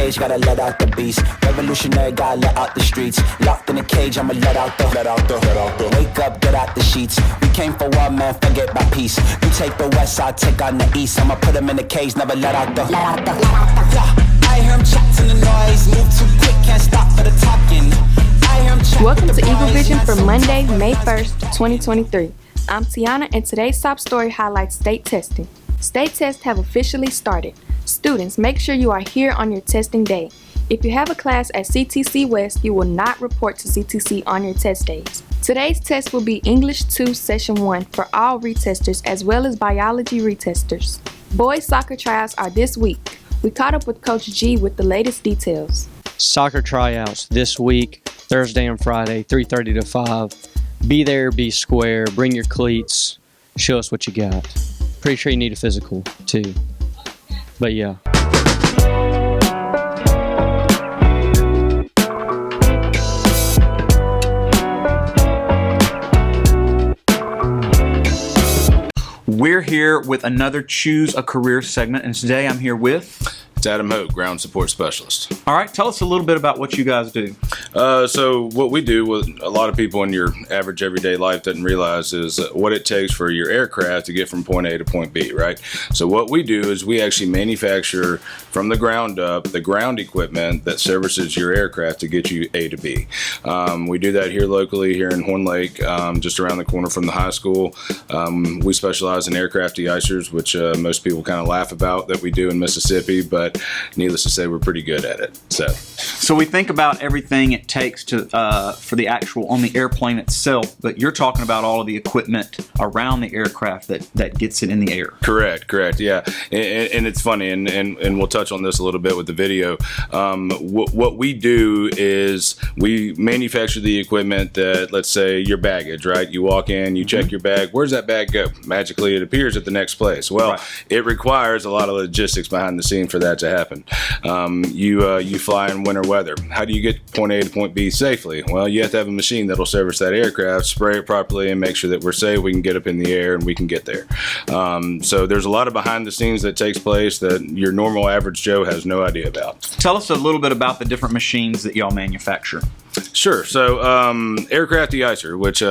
cage, gotta let out the beast. Revolutionary, gotta let out the streets. Locked in a cage, I'ma let out the. Wake up, get out the sheets. We came for war, man, forget my peace. You take the west, I'll take on the east. I'ma put them in the cage, never let out the. I hear him chat to the noise. Move too quick, can't stop for the talking. Welcome to Eagle Vision for Monday, May 1st, 2023. I'm Tiana, and today's top story highlights state testing. State tests have officially started. Students, make sure you are here on your testing day. If you have a class at CTC West, you will not report to CTC on your test days. Today's test will be English 2 Session 1 for all retesters as well as biology retesters. Boys soccer tryouts are this week. We caught up with Coach G with the latest details. Soccer tryouts this week, Thursday and Friday, 3:30 to 5. Be there, be square, bring your cleats, show us what you got. Pretty sure you need a physical too, but yeah. We're here with another Choose a Career segment, and today I'm here with... Adam Hope, Ground Support Specialist. All right, tell us a little bit about what you guys do. So what we do, what a lot of people in your average everyday life doesn't realize is what it takes for your aircraft to get from point A to point B, right? So what we do is we actually manufacture from the ground up the ground equipment that services your aircraft to get you A to B. We do that here locally, here in Horn Lake, just around the corner from the high school. We specialize in aircraft de-icers, which most people kind of laugh about that we do in Mississippi, but needless to say, we're pretty good at it. So we think about everything it takes to for the actual on the airplane itself, but you're talking about all of the equipment around the aircraft that gets it in the air. Correct, yeah. And it's funny, and we'll touch on this a little bit with the video. What we do is we manufacture the equipment that, let's say, your baggage, right? You walk in, you check your bag. Where's that bag go? Magically, it appears at the next place. Well, right. It requires a lot of logistics behind the scene for that to happen. You fly in winter weather. How do you get point A to point B safely? Well, you have to have a machine that'll service that aircraft, spray it properly, and make sure that we're safe. We can get up in the air and we can get there. So there's a lot of behind the scenes that takes place that your normal average Joe has no idea about. Tell us a little bit about the different machines that y'all manufacture. Sure. So aircraft de-icer, which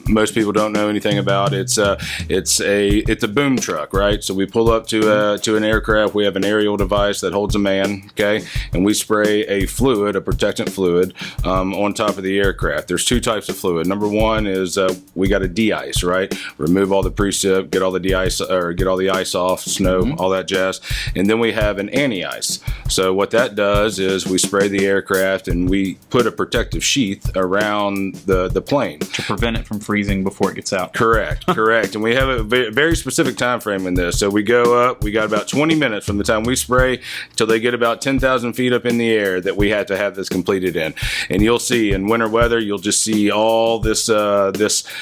most people don't know anything about, it's a boom truck, right? So we pull up to an aircraft. We have an aerial device that holds a man, okay, and we spray a fluid, a protectant fluid, on top of the aircraft. There's two types of fluid. Number one is we got a de-ice, right? Remove all the precip, get all the de-ice or get all the ice off, snow, all that jazz, and then we have an anti-ice. So what that does is we spray the aircraft and we put a protective sheath around the plane to prevent it from freezing before it gets out. Correct. And we have a very specific time frame in this. So we go up, we got about 20 minutes from the time we spray till they get about 10,000 feet up in the air that we have to have this completed in. And you'll see in winter weather, you'll just see all this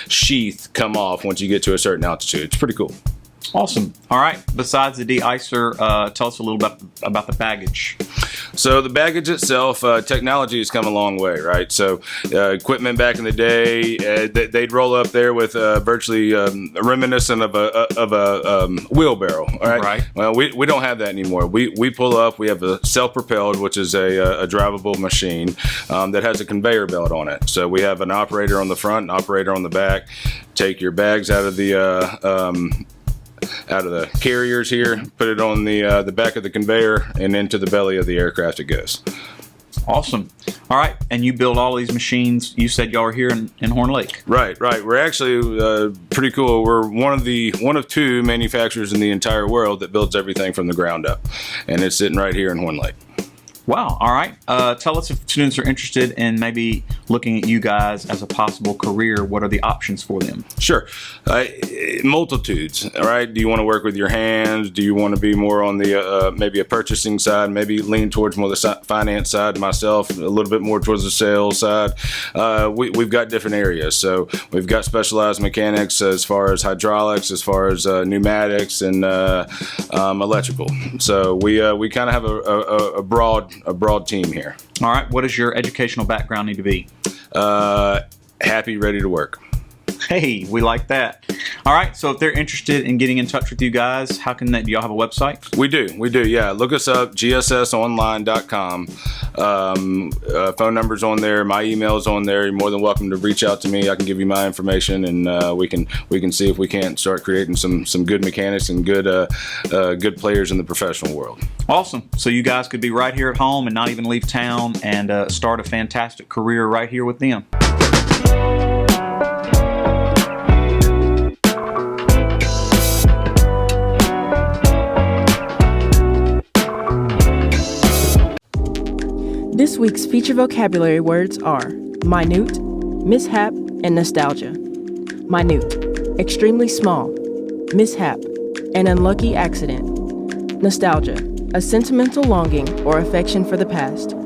sheath come off once you get to a certain altitude. It's pretty cool. Awesome. All right. Besides the de-icer, tell us a little bit about the baggage. So the baggage itself, technology has come a long way, right? So equipment back in the day, they'd roll up there with virtually reminiscent of a wheelbarrow. All right. Right. Well, we don't have that anymore. We pull up. We have a self-propelled, which is a drivable machine that has a conveyor belt on it. So we have an operator on the front, an operator on the back. Take your bags out of the carriers here, put it on the back of the conveyor, and into the belly of the aircraft it goes. Awesome. All right, and you build all these machines. You said y'all are here in Horn Lake. Right. We're actually pretty cool. We're one of two manufacturers in the entire world that builds everything from the ground up, and it's sitting right here in Horn Lake. Wow. All right. Tell us if students are interested in maybe looking at you guys as a possible career. What are the options for them? Sure. Multitudes. All right. Do you want to work with your hands? Do you want to be more on the maybe a purchasing side? Maybe lean towards more the finance side. Myself, a little bit more towards the sales side. We've got different areas. So we've got specialized mechanics as far as hydraulics, as far as pneumatics and electrical. So we kind of have a broad team here. All right. What does your educational background need to be? Happy, ready to work. Hey, we like that. All right. So if they're interested in getting in touch with you guys, how can they? Do y'all have a website? We do. Yeah. Look us up, gssonline.com. Phone number's on there. My email's on there. You're more than welcome to reach out to me. I can give you my information, and we can see if we can't start creating some good mechanics and good players in the professional world. Awesome. So you guys could be right here at home and not even leave town and start a fantastic career right here with them. This week's feature vocabulary words are minute, mishap, and nostalgia. Minute, extremely small. Mishap, an unlucky accident. Nostalgia, a sentimental longing or affection for the past.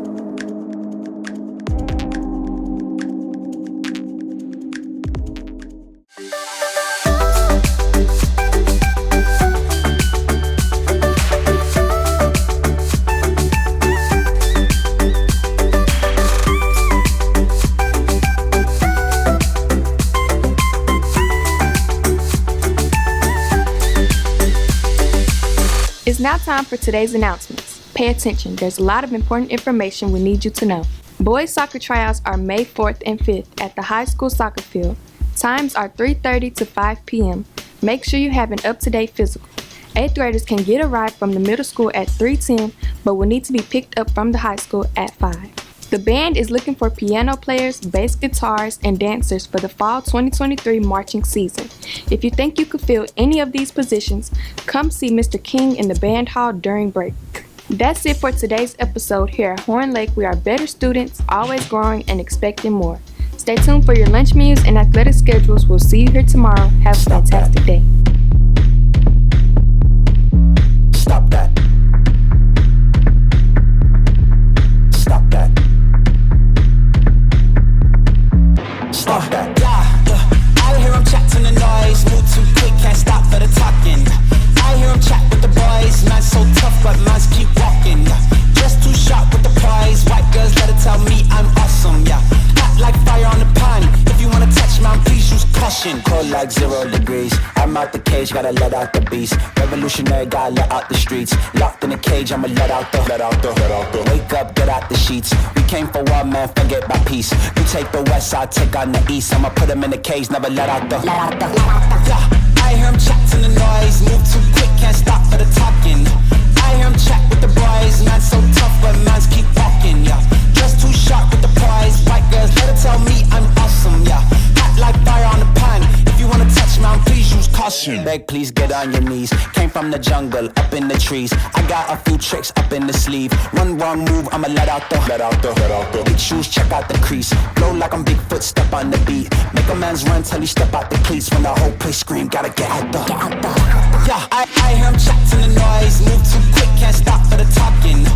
It's now time for today's announcements. Pay attention, there's a lot of important information we need you to know. Boys soccer tryouts are May 4th and 5th at the high school soccer field. Times are 3:30 to 5 p.m. Make sure you have an up-to-date physical. 8th graders can get a ride from the middle school at 3:10, but will need to be picked up from the high school at 5. The band is looking for piano players, bass guitars, and dancers for the fall 2023 marching season. If you think you could fill any of these positions, come see Mr. King in the band hall during break. That's it for today's episode here at Horn Lake. We are better students, always growing and expecting more. Stay tuned for your lunch menus and athletic schedules. We'll see you here tomorrow. Have a fantastic day. Stop that. Stop that. Stop that. I hear him chat to the noise. Move too quick, can't stop for the talking. I hear him chat with the boys. Man's so tough, but man's keep walking. Just too sharp with the prize. White girls, let it tell me I'm awesome. Hot like fire on the pan. If you wanna touch man, please use caution. Cold like 0 degrees. I'm out the cage, gotta let out the beast. Revolutionary, gotta let out the streets. Locked in a cage, I'ma let out the. Wake up, get out the sheets. We came for war, man, forget my peace. You take the west, I'll take on the east. I'ma put him in the cage, never let out the. I hear him chat to the noise. Move too quick, can't stop for the talking. I hear him chat with the boys. Man's so tough, but man's keep walking. Just too sharp with the prize. White girls, let it tell me I'm awesome. Hot like fire on the pan. If you wanna touch man, please use caution. Beg, please get on your knees. Came from the jungle, up in the trees. I got a few tricks up in the sleeve. One wrong move, I'ma let out the. Big shoes, check out the crease. Blow like I'm Bigfoot, step on the beat. Make a man's run till he step out the cleats. When the whole place scream, gotta get out the. I hear him chat to the noise. Move too quick, can't stop for the talking.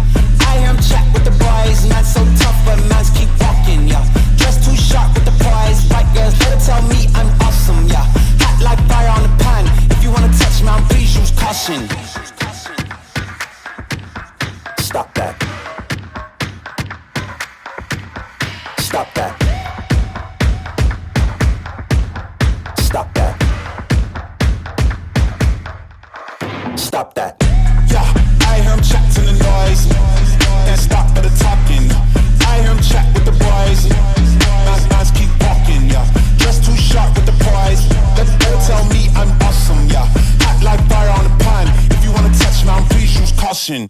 I hear him chat with the boys. Man's so tough, but man's keep walking. Just too sharp with the prize. White girls, let it tell me I'm awesome. Hot like fire on the pan. If you wanna touch man, please use caution. Stop that. Stop that. Stop that. Stop that. I hear him chat to the noise. Can't stop for the talking. I hear him chat with the boys. Man's keep walking. Just too sharp with the prize. Let it tell me I'm awesome. Hot like fire on the pan. If you wanna touch man, please use caution.